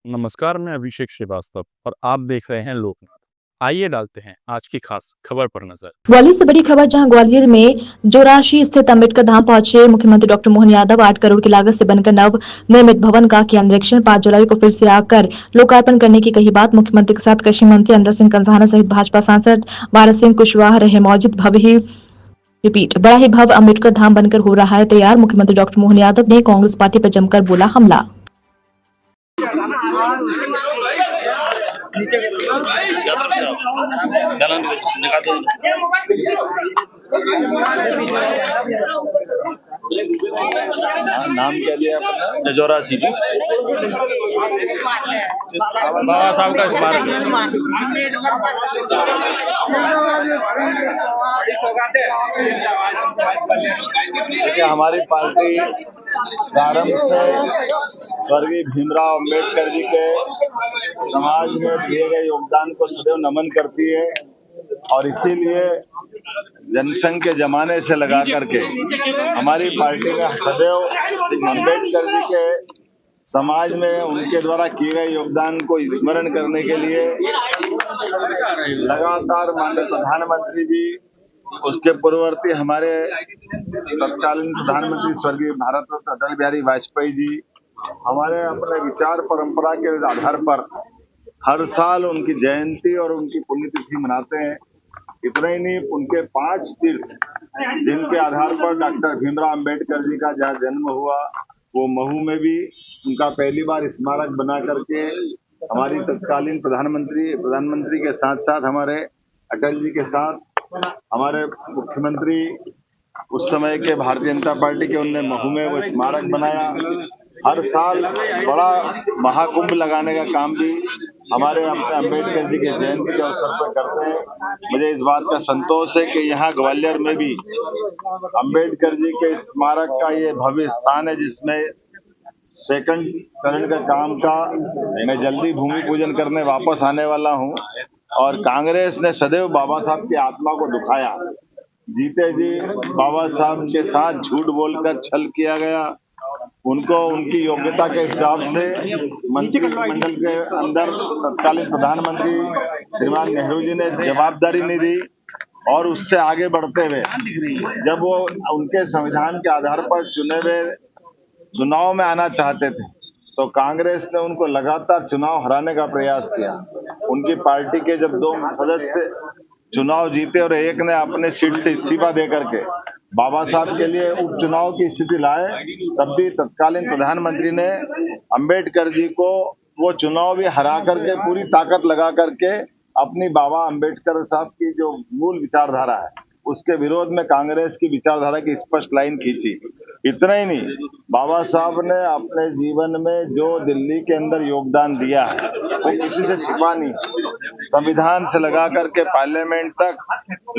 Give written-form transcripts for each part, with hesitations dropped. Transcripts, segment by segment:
नमस्कार, मैं अभिषेक श्रीवास्तव और आप देख रहे हैं लोकनाथ। आइए डालते हैं आज की खास खबर पर नजर। ग्वालियर से बड़ी खबर, जहां ग्वालियर में जोराशी स्थित अम्बेडकर धाम पहुंचे मुख्यमंत्री डॉक्टर मोहन यादव 8 करोड़ की लागत से बनकर नव निर्मित भवन का किया निरीक्षण। 5 जुलाई को फिर से आकर लोकार्पण करने की कही बात। मुख्यमंत्री के साथ कृषि मंत्री अंदर सिंह कंधाना सहित भाजपा सांसद भारत सिंह कुशवाहा रहे मौजूद। बड़ा ही भव्य अम्बेडकर धाम बनकर हो रहा है तैयार। मुख्यमंत्री डॉक्टर मोहन यादव ने कांग्रेस पार्टी पर जमकर बोला हमला। नाम क्या दिया आपने? जोरासी बाबा साहब का स्मारक। देखिए, हमारी पार्टी प्रारंभ से स्वर्गीय भीमराव अंबेडकर जी के समाज में दिए गए योगदान को सदैव नमन करती है और इसीलिए जनसंघ के जमाने से लगा करके हमारी पार्टी ने सदैव अंबेडकर जी के समाज में उनके द्वारा किए गए योगदान को स्मरण करने के लिए लगातार माननीय प्रधानमंत्री जी, उसके पूर्ववर्ती हमारे तत्कालीन प्रधानमंत्री स्वर्गीय भारत रत्न अटल बिहारी वाजपेयी जी, हमारे अपने विचार परंपरा के आधार पर हर साल उनकी जयंती और उनकी पुण्यतिथि मनाते हैं। इतना ही नहीं, उनके 5 तीर्थ जिनके आधार पर डॉक्टर भीमराव अंबेडकर जी का जहाँ जन्म हुआ, वो महू में भी उनका पहली बार स्मारक बना करके हमारी तत्कालीन प्रधानमंत्री के साथ साथ हमारे अटल जी के साथ हमारे मुख्यमंत्री उस समय के भारतीय जनता पार्टी के, उनने महू में वो स्मारक बनाया। हर साल बड़ा महाकुंभ लगाने का काम भी हमारे अपने अम्बेडकर जी के जयंती के अवसर पर करते हैं। मुझे इस बात का संतोष है कि यहाँ ग्वालियर में भी अम्बेडकर जी के स्मारक का ये भव्य स्थान है, जिसमें सेकंड चरण का काम का मैं जल्दी भूमि पूजन करने वापस आने वाला हूँ। और कांग्रेस ने सदैव बाबा साहब की आत्मा को दुखाया। जीते जी बाबा साहब के साथ झूठ बोलकर छल किया गया। उनको उनकी योग्यता के हिसाब से मंत्रिमंडल के अंदर तत्कालीन प्रधानमंत्री श्रीमान नेहरू जी ने जवाबदारी नहीं दी और उससे आगे बढ़ते हुए जब वो उनके संविधान के आधार पर चुने हुए चुनाव में आना चाहते थे, तो कांग्रेस ने उनको लगातार चुनाव हराने का प्रयास किया। उनकी पार्टी के जब 2 सदस्य चुनाव जीते और एक ने अपने सीट से इस्तीफा दे करके बाबा साहब के लिए उपचुनाव की स्थिति लाए, तब भी तत्कालीन प्रधानमंत्री ने अंबेडकर जी को वो चुनाव भी हरा करके पूरी ताकत लगा करके अपनी बाबा अंबेडकर साहब की जो मूल विचारधारा है उसके विरोध में कांग्रेस की विचारधारा की स्पष्ट लाइन खींची। इतना ही नहीं, बाबा साहब ने अपने जीवन में जो दिल्ली के अंदर योगदान दिया है वो किसी से छिपा नहीं, संविधान से लगा करके पार्लियामेंट तक।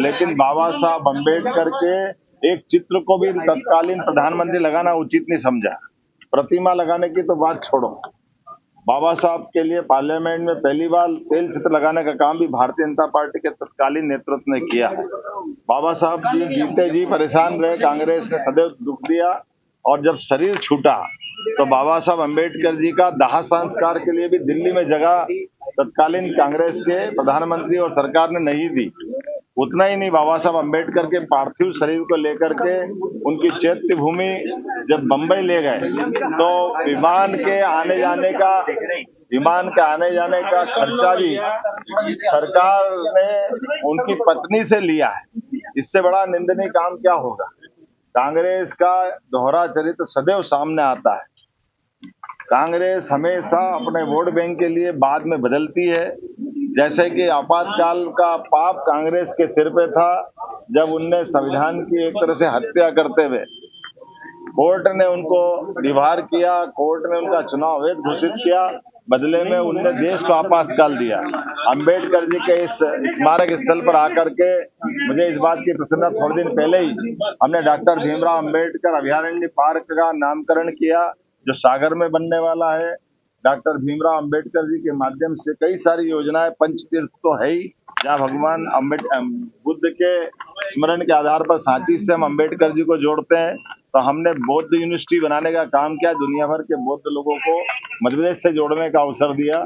लेकिन बाबा साहब अंबेडकर के एक चित्र को भी तत्कालीन प्रधानमंत्री लगाना उचित नहीं समझा। प्रतिमा लगाने की तो बात छोड़ो, बाबा साहब के लिए पार्लियामेंट में पहली बार तेल चित्र लगाने का काम भी भारतीय जनता पार्टी के तत्कालीन नेतृत्व ने किया है। बाबा साहब जी जीते जी परेशान रहे, कांग्रेस ने सदैव दुख दिया और जब शरीर छूटा तो बाबा साहब अंबेडकर जी का दाह संस्कार के लिए भी दिल्ली में जगह तत्कालीन कांग्रेस के प्रधानमंत्री और सरकार ने नहीं दी। उतना ही नहीं, बाबा साहब अंबेडकर के पार्थिव शरीर को लेकर के उनकी चैत्य भूमि जब बंबई ले गए तो विमान के आने जाने का खर्चा भी सरकार ने उनकी पत्नी से लिया है। इससे बड़ा निंदनीय काम क्या होगा। कांग्रेस का दोहरा चरित्र सदैव सामने आता है। कांग्रेस हमेशा अपने वोट बैंक के लिए बाद में बदलती है। जैसे कि आपातकाल का पाप कांग्रेस के सिर पे था जब उनने संविधान की एक तरह से हत्या करते हुए कोर्ट ने उनको रिहार किया, कोर्ट ने उनका चुनाव अवैध घोषित किया, बदले में उनने देश को आपातकाल दिया। अंबेडकर जी के इस स्मारक स्थल पर आकर के मुझे इस बात की प्रसन्नता, थोड़े दिन पहले ही हमने डॉक्टर भीमराव अंबेडकर अभयारण्य पार्क का नामकरण किया जो सागर में बनने वाला है। डॉक्टर भीमराव अंबेडकर जी के माध्यम से कई सारी योजनाएं, पंचतीर्थ तो है ही, जहाँ भगवान बुद्ध के स्मरण के आधार पर सांची से हम अंबेडकर जी को जोड़ते हैं। तो हमने बौद्ध यूनिवर्सिटी बनाने का काम किया, दुनिया भर के बौद्ध लोगों को मध्य प्रदेश से जोड़ने का अवसर दिया।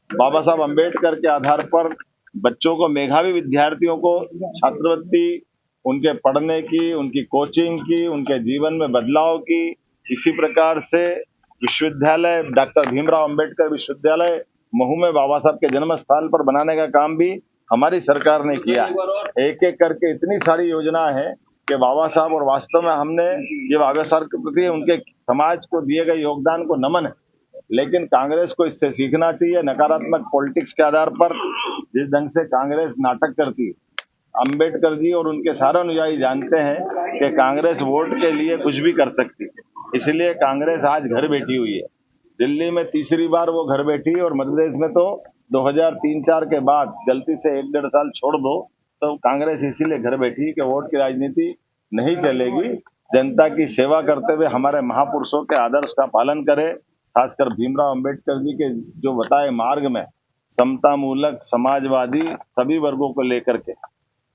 बाबा साहब अम्बेडकर के आधार पर बच्चों को, मेधावी विद्यार्थियों को छात्रवृत्ति, उनके पढ़ने की, उनकी कोचिंग की, उनके जीवन में बदलाव की, इसी प्रकार से विश्वविद्यालय डॉक्टर भीमराव अंबेडकर विश्वविद्यालय महू में बाबा साहब के जन्म स्थल पर बनाने का काम भी हमारी सरकार ने किया। एक एक करके इतनी सारी योजना है कि बाबा साहब, और वास्तव में हमने ये बाबा साहब के प्रति उनके समाज को दिए गए योगदान को नमन है। लेकिन कांग्रेस को इससे सीखना चाहिए। नकारात्मक पॉलिटिक्स के आधार पर जिस ढंग से कांग्रेस नाटक करती है, अंबेडकर जी और उनके सारे अनुयायी जानते हैं कि कांग्रेस वोट के लिए कुछ भी कर सकती है। इसलिए कांग्रेस आज घर बैठी हुई है। दिल्ली में तीसरी बार वो घर बैठी, और मध्य प्रदेश में तो 2003-4 के बाद गलती से 1-1.5 साल छोड़ दो तो कांग्रेस इसीलिए घर बैठी कि वोट की राजनीति नहीं चलेगी। जनता की सेवा करते हुए हमारे महापुरुषों के आदर्श का पालन करें, खासकर भीमराव अंबेडकर जी के जो बताए मार्ग में समता मूलक, समाजवादी सभी वर्गों को लेकर के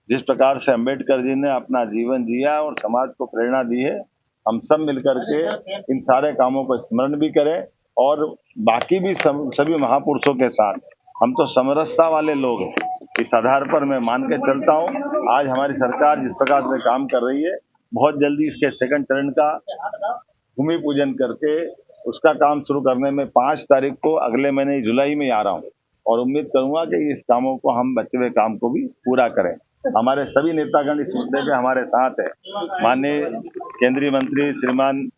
जिस प्रकार से अंबेडकर जी ने अपना जीवन जिया और समाज को प्रेरणा दी है, हम सब मिलकर के इन सारे कामों को स्मरण भी करें। और बाकी भी सभी महापुरुषों के साथ हम तो समरसता वाले लोग हैं। इस आधार पर मैं मान के चलता हूँ आज हमारी सरकार जिस प्रकार से काम कर रही है, बहुत जल्दी इसके सेकंड चरण का भूमि पूजन करके उसका काम शुरू करने में 5 तारीख को अगले महीने जुलाई में आ रहा हूँ, और उम्मीद करूंगा कि इस कामों को हम बचे हुए काम को भी पूरा करें। हमारे सभी नेतागण इस मुद्दे पे हमारे साथ है। माननीय केंद्रीय मंत्री श्रीमान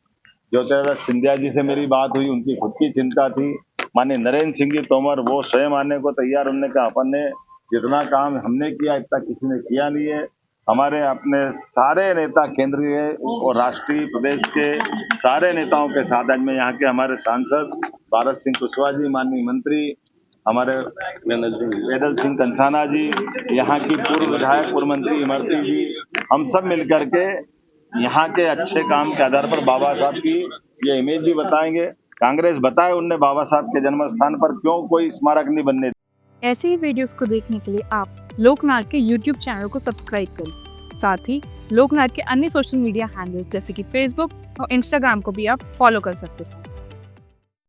ज्योतिरादित्य सिंधिया जी से मेरी बात हुई, उनकी खुद की चिंता थी। माननीय नरेंद्र सिंह जी तोमर वो स्वयं आने को तैयार, उन्होंने कहा अपन ने जितना काम हमने किया इतना किसी ने किया नहीं है। हमारे अपने सारे नेता, केंद्रीय और राष्ट्रीय प्रदेश के सारे नेताओं के साथ आज मैं यहाँ के हमारे सांसद भारत सिंह कुशवाहा जी, माननीय मंत्री हमारे वेदल सिंह कंसाना जी, यहाँ की पूर्व विधायक पूर्व मंत्री इमरती जी, हम सब मिलकर के यहाँ के अच्छे काम के आधार पर बाबा साहब की ये इमेज भी बताएंगे। कांग्रेस बताए उनने बाबा साहब के जन्म स्थान पर क्यों कोई स्मारक नहीं बनने। ऐसे ही वीडियोस को देखने के लिए आप लोकनाथ के YouTube चैनल को सब्सक्राइब करें। साथ ही लोकनाथ के अन्य सोशल मीडिया हैंडल्स जैसे कि फेसबुक और इंस्टाग्राम को भी आप फॉलो कर सकते हैं।